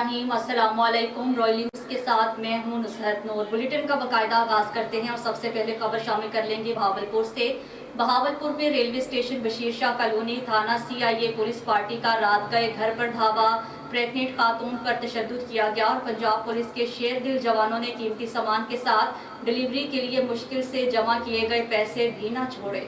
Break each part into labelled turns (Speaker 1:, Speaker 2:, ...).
Speaker 1: रहीम। अस्सलाम वालेकुम। Royal news के साथ मैं हूं नुसरत नूर। बुलेटिन का बाकायदा आगाज करते हैं और सबसे पहले खबर शामिल कर लेंगे बहावलपुर से। बहावलपुर में railway station Bashir Shah colony थाना CIA पुलिस पार्टी का रात गए घर पर धावा। प्रेग्नेंट खातून पर तशद्दुद किया गया और पंजाब पुलिस के शेर दिल जवानों ने कीमती सामान के साथ डिलीवरी के लिए मुश्किल से जमा किए गए पैसे भी न छोड़े।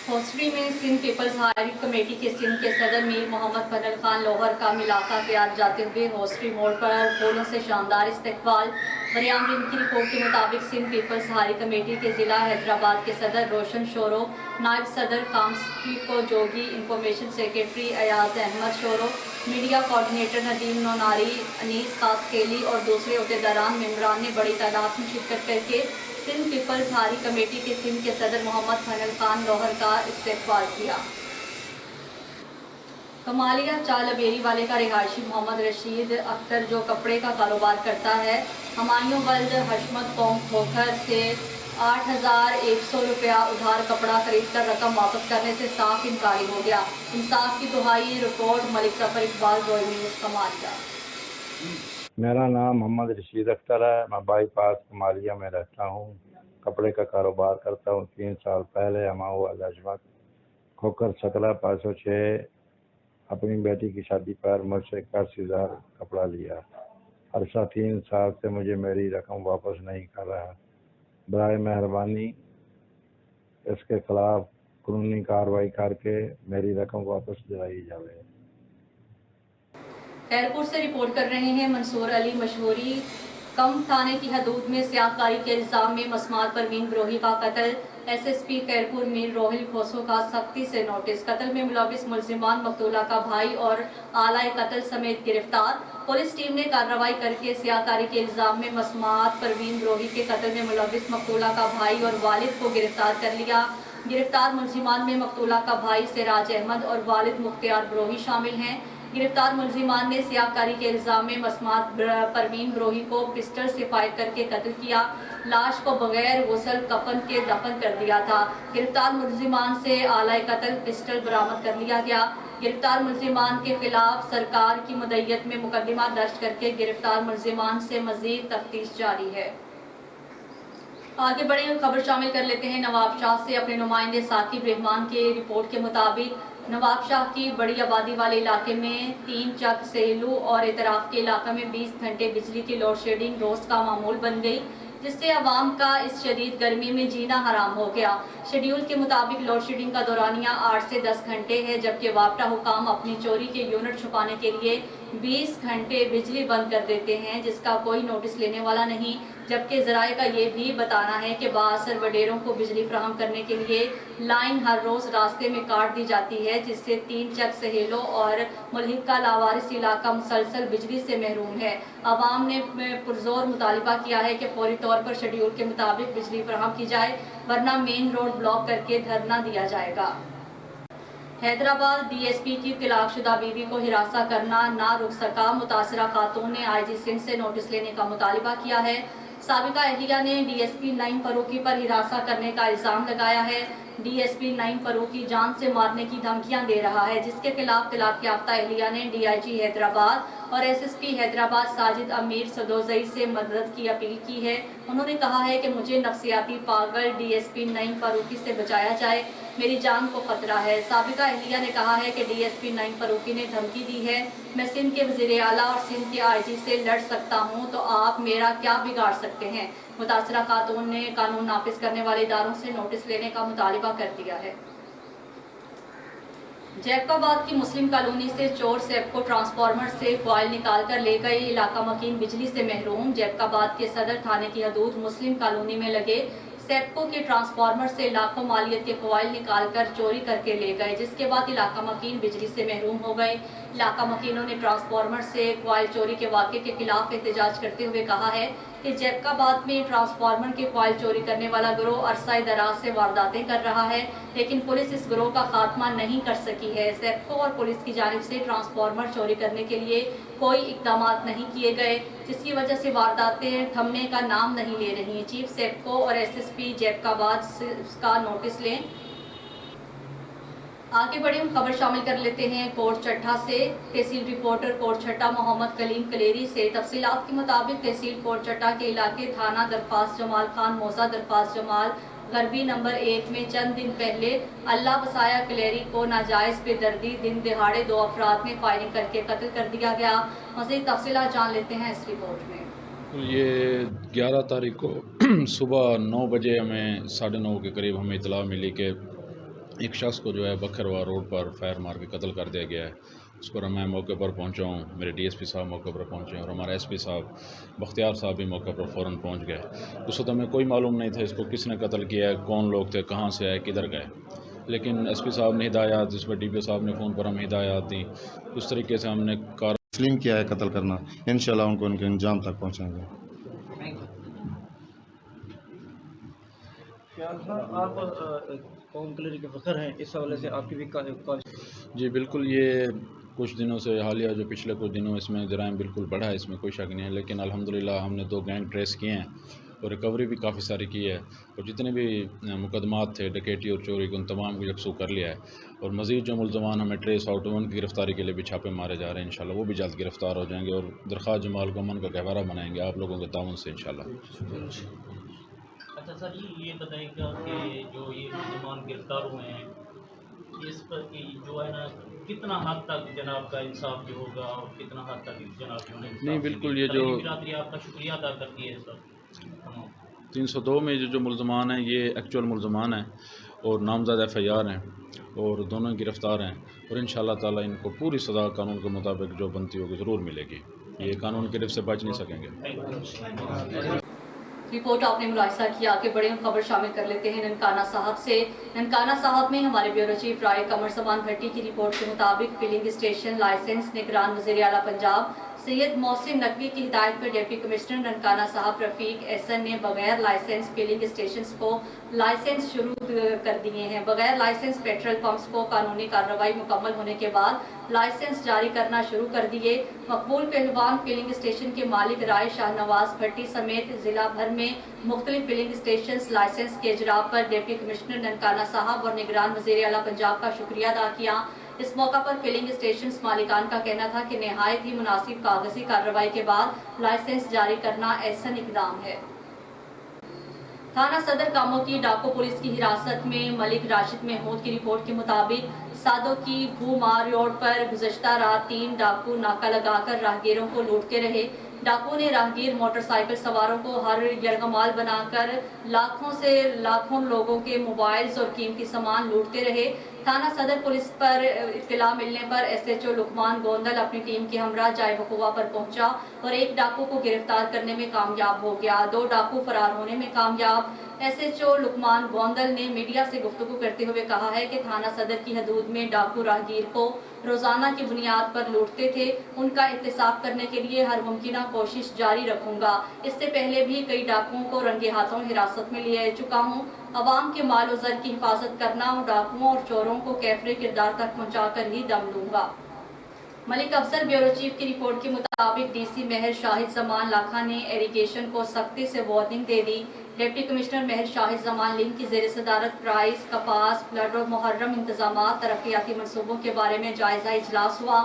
Speaker 1: हॉस्टरी में सिंध पीपल्स हायरिंग कमेटी के सिंध के सदर मीर मोहम्मद फजल खान लोहर का मिलाका तैयार जाते हुए हॉस्टरी मोड़ पर फूलों से शानदार इस्तकबाल। मरियम रिंद की रिपोर्ट के मुताबिक सिंध पीपल्स हायरिंग कमेटी के ज़िला हैदराबाद के सदर रोशन शोरो, नायब सदर कामस्को Jogi, information secretary Ayaz Ahmed Shoro, media coordinator Nadeem Nonari, Anees Khaskheli और दूसरे अहदेदारान मेम्बरान ने बड़ी तादाद में शिरकत करके सिंध पीपल्स हायरिंग कमेटी के सिंध के सदर मोहम्मद फजल खान लोहर का इस्तकबाल किया। कमालिया चालबेरी वाले का रिहायशी मोहम्मद रशीद अख्तर जो कपड़े का कारोबार करता है, हमायूं वल्द हशमत कौम खोखर से 8,100 रुपया उधार कपड़ा खरीद कर रकम वापस करने से साफ इनकारी हो गया। इंसाफ की दुहाई। Report Malik Zafar Iqbal, royal news Kamalia.
Speaker 2: मेरा नाम मोहम्मद रशीद अख्तर है। मैं बाईपास कमालिया में रहता हूँ। कपड़े का कारोबार करता हूँ। 3 साल पहले हमाऊं हशमत खोखर सकला 506 अपनी बेटी की शादी पर मुझसे 81,000 कपड़ा लिया। अरसा 3 साल से मुझे मेरी रकम वापस नहीं कर रहा। बराए मेहरबानी इसके खिलाफ कानूनी कार्रवाई करके मेरी रकम वापस दिलाई जाए।
Speaker 1: खैरपुर से रिपोर्ट कर रहे हैं मंसूर अली मशहूरी। कम थाने की हदूद में स्याहकारी के इल्जाम में मसमात परवीन ब्रोही का कत्ल। SSP खैरपुर मीर रोहिल खोसो का सख्ती से नोटिस। कत्ल में मुलविस मुल्जिमान मकतूला का भाई और आलाए कत्ल समेत गिरफ्तार। पुलिस टीम ने कार्रवाई करके स्याहकारी के इल्जाम में मसमात परवीन ब्रोही के कत्ल में मुलविस मकतूला का भाई और वालिद को गिरफ्तार कर लिया। गिरफ्तार मुल्जिमान में मकतूला का भाई सिराज अहमद और वालिद मुख्तियार ब्रोही शामिल हैं। गिरफ्तार मुल्जिमान ने स्याहकारी के इल्जाम में मसमात परवीन ब्रोही को पिस्टल से फायर करके कत्ल किया। लाश को बगैर गुस्ल कफन के दफन कर दिया था। गिरफ्तार मुल्जिमान से आलाए कत्ल पिस्टल बरामद कर लिया गया। गिरफ्तार मुल्जिमान के खिलाफ सरकार की मुद्दत में मुकदमा दर्ज करके गिरफ्तार मुल्जिमान से मजीद तफ्तीश जारी है। आगे बढ़े खबर शामिल कर लेते हैं नवाब शाह से। अपने नुमाइंदे साकिब रहमान के रिपोर्ट के मुताबिक नवाब शाह की बड़ी आबादी वाले इलाके में 3 चक सेलू और इतराफ के इलाके में 20 घंटे बिजली की लोड शेडिंग रोज का मामूल बन गई, जिससे आवाम का इस शदीद गर्मी में जीना हराम हो गया। शेड्यूल के मुताबिक लोड शेडिंग का दौरानिया 8 से 10 घंटे है, जबकि वापटा हुकाम अपनी चोरी के यूनिट छुपाने के लिए 20 घंटे बिजली बंद कर देते हैं, जिसका कोई नोटिस लेने वाला नहीं। जबकि ज़राए का ये भी बताना है कि बासर वडेरों को बिजली फराहम करने के लिए लाइन हर रोज़ रास्ते में काट दी जाती है, जिससे 3 चक सहेलों और मुल्हिक का लावारिस इलाका मुसलसल बिजली से महरूम है। आवाम ने पुरजोर मुतालिबा किया है कि फौरी तौर पर शेड्यूल के मुताबिक बिजली फराहम की जाए, वरना मेन रोड ब्लॉक करके धरना दिया जाएगा। हैदराबाद DSP की तलाकशुदा बीवी को हिरासा करना ना रुक सका। मुतासरा खातून ने IG सिंध से नोटिस लेने का मुतालिबा किया है। साबिका अहलिया ने DSP नईम फरूकी पर हिरासा करने का इल्ज़ाम लगाया है। DSP नईम फरूकी जान से मारने की धमकियां दे रहा है, जिसके खिलाफ तलाक याफ्ता अहलिया ने DIG हैदराबाद और SSP हैदराबाद साजिद अमीर सदोजई से मदद की अपील की है। उन्होंने कहा है कि मुझे नफ्सियाती पागल DSP नईम फरूकी से बचाया जाए, मेरी जान को खतरा है। साबिका अहलिया ने कहा है कि DSP नईम फरूकी ने धमकी दी है, मैं सिंध के वज़ीर आला और सिंध के IG से लड़ सकता हूँ, तो आप मेरा क्या बिगाड़ सकते हैं। मुतासरा खातून ने कानून नाफिज करने वाले इदारों से नोटिस लेने का मुतालिबा कर दिया है। जैकबाबाद की मुस्लिम कॉलोनी से चोर सेप्को ट्रांसफार्मर से कॉइल निकाल कर ले गए। इलाका मकीन बिजली से महरूम। जैकबाबाद के सदर थाने की हदूद मुस्लिम कॉलोनी में लगे सेप्को के ट्रांसफार्मर से लाखों मालियत के कॉइल निकालकर चोरी करके ले गए, जिसके बाद इलाका मकीन बिजली से महरूम हो गए। इलाका मकीनों ने ट्रांसफार्मर से कॉइल चोरी के वाक़े के खिलाफ एहतजाज करते हुए कहा है कि जैकबाबाद में ट्रांसफार्मर के कॉइल चोरी करने वाला गिरोह अरसा दराज से वारदातें कर रहा है, लेकिन पुलिस इस गिरोह का खात्मा नहीं कर सकी है। सेप्को और पुलिस की जानिब से ट्रांसफार्मर चोरी करने के लिए कोई इकदाम नहीं किए गए, जिसकी वजह से वारदातें थमने का नाम नहीं ले रही। चीफ सेप्को और SSP जैकबाबाद का नोटिस लें। आगे बढ़े हम खबर शामिल कर लेते हैं कोट चट्टा से। तहसील रिपोर्टर कोट चट्टा मोहम्मद कलीम कलेरी से तफसीलात के मुताबिक तहसील कोट चट्टा के इलाके थाना दरख्वास्त जमाल खान मौजा दरख्वास्त जमाल गरबी नंबर 1 में चंद दिन पहले अल्लाह बसाया कलेरी को नाजायज बेदर्दी दिन दिहाड़े 2 अफराद ने फायरिंग करके कत्ल कर दिया गया। मज़ीद तफसीलात जान लेते हैं इस रिपोर्ट में।
Speaker 3: ये 11 तारीख को सुबह 9 बजे हमें 9:30 के करीब हमें इतला मिली कि एक शख्स को जो है बखरवा रोड पर फायर मार के कत्ल कर दिया गया है। उस पर मैं मौके पर पहुंचा हूं, मेरे डीएसपी साहब मौके पर पहुंचे और हमारा एसपी साहब बख्तियार साहब भी मौके पर फ़ौरन पहुंच गए। उस वक्त हमें कोई मालूम नहीं था इसको किसने कत्ल किया है, कौन लोग थे, कहां से आए, किधर गए। लेकिन एसपी साहब ने हिदायत, जिस पर डीपीओ साहब ने फ़ोन पर हमें हिदायत दी, उस तरीके से हमने
Speaker 4: तस्लीम किया है कत्ल करना। इंशाल्लाह उनको उनके अंजाम तक पहुंचाएंगे।
Speaker 5: आप कौम कलरी के फ़ख्र हैं, इस हवाले से आपकी भी
Speaker 3: जी बिल्कुल, ये कुछ दिनों से हालिया जो पिछले कुछ दिनों इसमें जराइम बिल्कुल बढ़ा है, इसमें कोई शक नहीं है। लेकिन अल्हम्दुलिल्लाह हमने 2 गैंग ट्रेस किए हैं और रिकवरी भी काफ़ी सारी की है और जितने भी मुकदमात थे डकैती और चोरी के उन तमाम को यकसू कर लिया है और मज़ीद जो मुल्ज़मान हमें ट्रेस आउट हुए उनकी गिरफ़्तारी के लिए भी छापे मारे जा रहे हैं। इंशाल्लाह वो भी जल्द गिरफ़्तार हो जाएंगे और दरख्वास्त जमाल को अमन का गहवारा बनाएंगे आप लोगों के ताउन से इंशाल्लाह।
Speaker 6: अच्छा सर, ये बताइएगा कि जो ये मुसलमान गिरफ्तार हुए हैं इस पर कि जो है ना कितना हद तक जनाब का इंसाफ जो होगा और कितना हद तक जनाब जो है
Speaker 3: नहीं बिल्कुल, ये जो
Speaker 6: बिरादरी आपका शुक्रिया अदा करती है सर।
Speaker 3: 302 में जो मुल्ज़मान हैं ये एक्चुअल मुल्ज़मान हैं और नामज़द FIR हैं और दोनों गिरफ़्तार हैं और इंशाअल्लाह ताला इनको पूरी सज़ा कानून के मुताबिक जो बनती होगी ज़रूर मिलेगी। ये कानून की गिरफ्त से बच नहीं सकेंगे।
Speaker 1: रिपोर्ट आपने मुलाहिजा किया। आगे बड़े हम खबर शामिल कर लेते हैं ननकाना साहब से। ननकाना साहब में हमारे ब्यूरो चीफ राय कमर जमान भट्टी की रिपोर्ट के मुताबिक फिलिंग स्टेशन लाइसेंस निगरान वज़ीर आला पंजाब सैयद मोहसिन नकवी की हिदायत पर डिप्टी कमिश्नर ननकाना साहब रफीक एहसन ने बगैर लाइसेंस फिलिंग स्टेशन को लाइसेंस शुरू कर दिए हैं। बगैर लाइसेंस पेट्रोल पंप्स को कानूनी कार्रवाई मुकम्मल होने के बाद लाइसेंस जारी करना शुरू कर दिए। मकबूल पहलवान फिलिंग स्टेशन के मालिक राय शाहनवाज भट्टी समेत जिला भर में मुख्तलिफ फिलिंग स्टेशन लाइसेंस के इजरा पर डिप्टी कमिश्नर ननकाना साहब और निगरान वज़ीर आला पंजाब का शुक्रिया अदा किया। इस मौका पर फिलिंग स्टेशन मालिकान का कहना था कि नहायत ही मुनासिब कागजी कार्रवाई के बाद लाइसेंस जारी करना एहसन इकदाम है। थाना सदर कामों की डाको पुलिस की हिरासत में मलिक राशिद महमूद की रिपोर्ट के मुताबिक सादो की भूमार रोड पर गुज़श्ता रात 3 डाकू नाका लगाकर राहगीरों को लूटते रहे। डाकू ने राहगीर मोटरसाइकिल सवारों को हर यरगमाल बनाकर लाखों लोगों के मोबाइल्स और कीमती सामान लूटते रहे। थाना सदर पुलिस पर इत्तला मिलने पर SHO लुकमान गोंदल अपनी टीम के हमरा जाए वकुवा पर पहुंचा और एक डाकू को गिरफ्तार करने में कामयाब हो गया। 2 डाकू फरार होने में कामयाब। SHO लुकमान गोंदल ने मीडिया से गुफ्तगू करते हुए कहा है कि थाना सदर की हदूद में डाकू राहगीर को रोजाना की बुनियाद पर लूटते थे। उनका एहतसाब करने के लिए हर मुमकिन कोशिश जारी रखूंगा। इससे पहले भी कई डाकुओं को रंगे हाथों हिरासत में ले चुका हूँ। अवाम के माल और जर की हिफाजत करना और डाकुओं और चोरों को कैफरे किरदार तक पहुँचाकर ही दम लूंगा। मलिक अफसर ब्यूरो चीफ की रिपोर्ट के मुताबिक DC महर शाहिद जमान लाखा ने एरीगेशन को सख्ती से वार्निंग दे दी। डिप्टी कमिश्नर महर शाहिद जमान लिंक की ज़ेर सदारत प्राइस कपास फ्लड और मुहर्रम इंतजामात तरक्याती मनसूबों के बारे में जायजा इजलास हुआ।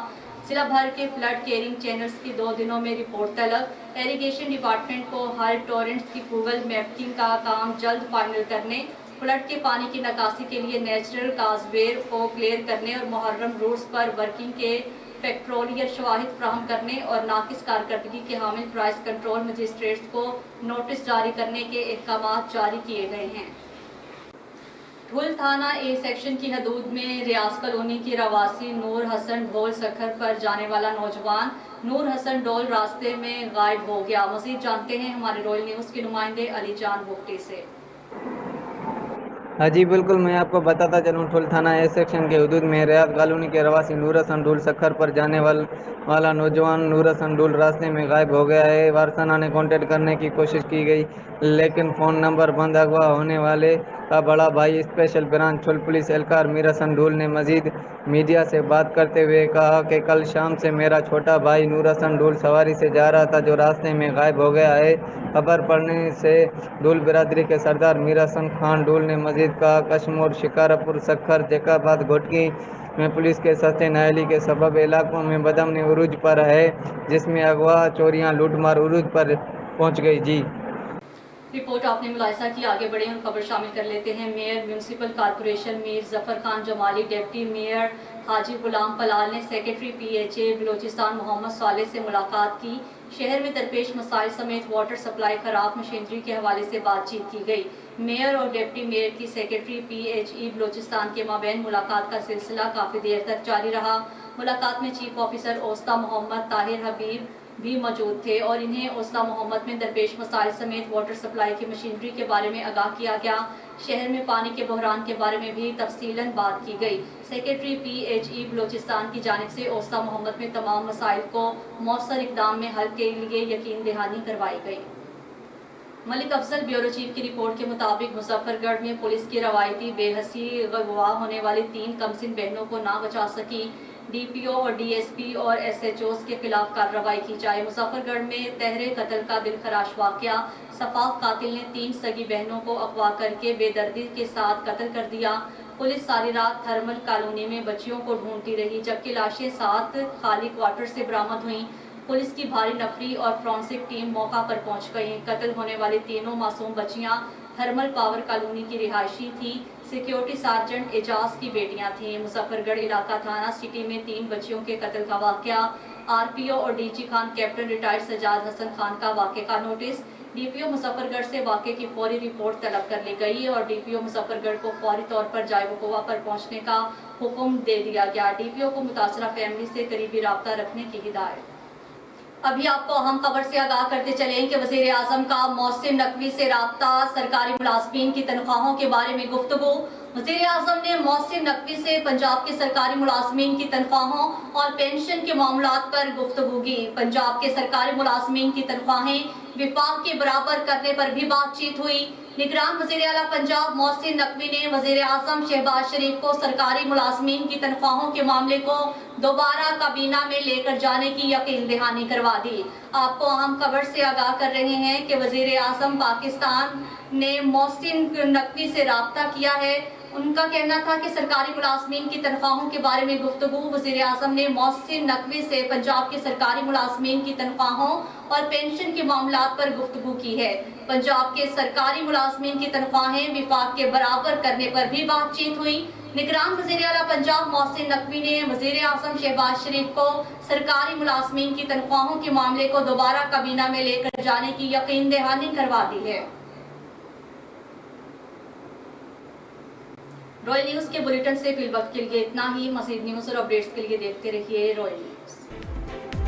Speaker 1: जिला भर के फ्लड केयरिंग चैनल्स की 2 दिनों में रिपोर्ट तलब। एरीगेशन डिपार्टमेंट को हर टोरेंट्स की गूगल मैपिंग का काम जल्द फाइनल करने, फ्लड के पानी की निकासी के लिए नेचुरल काजवेर को क्लियर करने और मुहर्रम रूट्स पर वर्किंग के पेट्रोलियर शवाहिद फ्राहम करने और नाकिस कारकर्दगी के हामिल प्राइस कंट्रोल मजिस्ट्रेट्स को नोटिस जारी करने के अहकाम जारी किए गए हैं। ढुल थाना A सेक्शन की हदूद में रियाज कॉलोनी की रवासी नूर हसन ढोल सखर पर जाने वाला नौजवान नूर हसन डोल रास्ते में गायब हो गया। मजीद जानते हैं हमारे रॉयल न्यूज़ के नुमाइंदे अली जान बुगटी से।
Speaker 7: हाँ जी बिल्कुल, मैं आपको बताता चलूँ ढुल थाना A सेक्शन के हदूद में रियाज कॉलोनी के रवासी नूर हसन ढुल सखर पर जाने वाला नौजवान नूर हसन ढुल रास्ते में गायब हो गया है। वारसाना ने कांटेक्ट करने की कोशिश की गई लेकिन फ़ोन नंबर बंद अगवा होने वाले کا بڑا بھائی اسپیشل برانچ چھول پولیس اہلکار میر حسن ڈھول نے مزید میڈیا سے بات کرتے ہوئے کہا کہ کل شام سے میرا چھوٹا بھائی نور حسن ڈھول سواری سے جا رہا تھا جو راستے میں غائب ہو گیا ہے۔ خبر پڑنے سے ڈھول برادری کے سردار میر حسن خان ڈھول نے مزید کہا کشمور شکارا پور سکھر جیکاباد گھوٹکی میں پولیس کے سستے نااہلی کے سبب علاقوں میں بدامن عروج پر ہے جس میں اغوا چوریاں لوٹ مار عروج پر پہنچ گئی۔ جی
Speaker 1: رپورٹ آپ نے ملاحظہ کی، آگے بڑھیں اور خبر شامل کر لیتے ہیں۔ Mayor municipal corporation Mir Zafar Khan Jamali, deputy mayor Haji Ghulam Bilal نے secretary P H E Balochistan Muhammad Saleh سے ملاقات کی۔ شہر میں درپیش مسائل سمیت واٹر سپلائی، خراب مشینری کے حوالے سے بات چیت کی گئی۔ میئر اور ڈپٹی میئر کی secretary P H E Balochistan کے مابین ملاقات کا سلسلہ کافی دیر تک جاری رہا۔ ملاقات میں چیف آفیسر اوسطا محمد طاہر حبیب بھی موجود تھے اور انہیں اوسطا محمد میں درپیش مسائل سمیت واٹر سپلائی کی مشینری کے بارے میں آگاہ کیا گیا۔ شہر میں پانی کے بحران کے بارے میں بھی تفصیلاً بات کی گئی۔ Secretary P H E Balochistan کی جانب سے اوسطا محمد میں تمام مسائل کو مؤثر اقدام میں حل کے لیے یقین دہانی کروائی گئی۔ ملک افضل بیورو چیف کی رپورٹ کے مطابق مظفر گڑھ میں پولیس کی روایتی بے حسی اغوا ہونے والی 3 کمسن بہنوں کو نہ بچا سکی۔ ڈی پی او اور ڈی ایس پی اور ایس ایچ اوز کے خلاف کارروائی کی جائے۔ مظفر گڑھ میں تہرے قتل کا دل خراش واقعہ، سفاق قاتل نے 3 سگی بہنوں کو اغوا کر کے بے دردی کے ساتھ قتل کر دیا۔ پولیس ساری رات تھرمل کالونی میں بچیوں کو ڈھونڈتی رہی جبکہ لاشیں 7 خالی کوارٹر سے برآمد ہوئیں۔ پولیس کی بھاری نفری اور فرانسک ٹیم موقع پر پہنچ گئی۔ قتل ہونے والی تینوں معصوم بچیاں تھرمل پاور کالونی کی رہائشی تھیں۔ سیکیورٹی سارجنٹ اعجاز کی بیٹیاں تھیں۔ مظفر گڑھ علاقہ تھانہ سٹی میں 3 بچیوں کے قتل کا واقعہ، آر پی او اور D G Khan captain retired Sajjad Hassan Khan کا واقعے کا notice. D P O Muzaffargarh سے واقعے کی فوری رپورٹ طلب کر لی گئی اور ڈی پی او مظفر گڑھ کو فوری طور پر جائے وقوع پر پہنچنے کا حکم دے دیا گیا۔ ڈی پی او کو متاثرہ فیملی سے قریبی رابطہ رکھنے کی ہدایت۔ ابھی آپ کو اہم خبر سے آگاہ کرتے چلیں کہ وزیر اعظم کا محسن نقوی سے رابطہ، سرکاری ملازمین کی تنخواہوں کے بارے میں گفتگو۔ وزیر اعظم نے محسن نقوی سے پنجاب کے سرکاری ملازمین کی تنخواہوں اور پینشن کے معاملات پر گفتگو کی۔ پنجاب کے سرکاری ملازمین کی تنخواہیں وفاق کے برابر کرنے پر بھی بات چیت ہوئی۔ نگران وزیر اعلیٰ پنجاب محسن نقوی نے وزیر اعظم شہباز شریف کو سرکاری ملازمین کی تنخواہوں کے معاملے کو دوبارہ کابینہ میں لے کر جانے کی یقین دہانی کروا دی۔ آپ کو اہم خبر سے آگاہ کر رہے ہیں کہ وزیر اعظم پاکستان نے محسن نقوی سے رابطہ کیا ہے۔ ان کا کہنا تھا کہ سرکاری ملازمین کی تنخواہوں کے بارے میں گفتگو۔ وزیر اعظم نے محسن نقوی سے پنجاب کے سرکاری ملازمین کی تنخواہوں اور پینشن کے معاملات پر گفتگو کی ہے۔ پنجاب کے سرکاری ملازمین کی تنخواہیں وفاق کے برابر کرنے پر بھی بات چیت ہوئی۔ نگران وزیر اعلیٰ پنجاب محسن نقوی نے وزیر اعظم شہباز شریف کو سرکاری ملازمین کی تنخواہوں کے معاملے کو دوبارہ کابینہ میں لے کر جانے کی یقین دہانی کروا دی ہے۔ رائل نیوز کے بلیٹن سے فی الوقت کے لیے اتنا ہی۔ مزید نیوز اور اپڈیٹس کے لیے دیکھتے رہیے رائل نیوز۔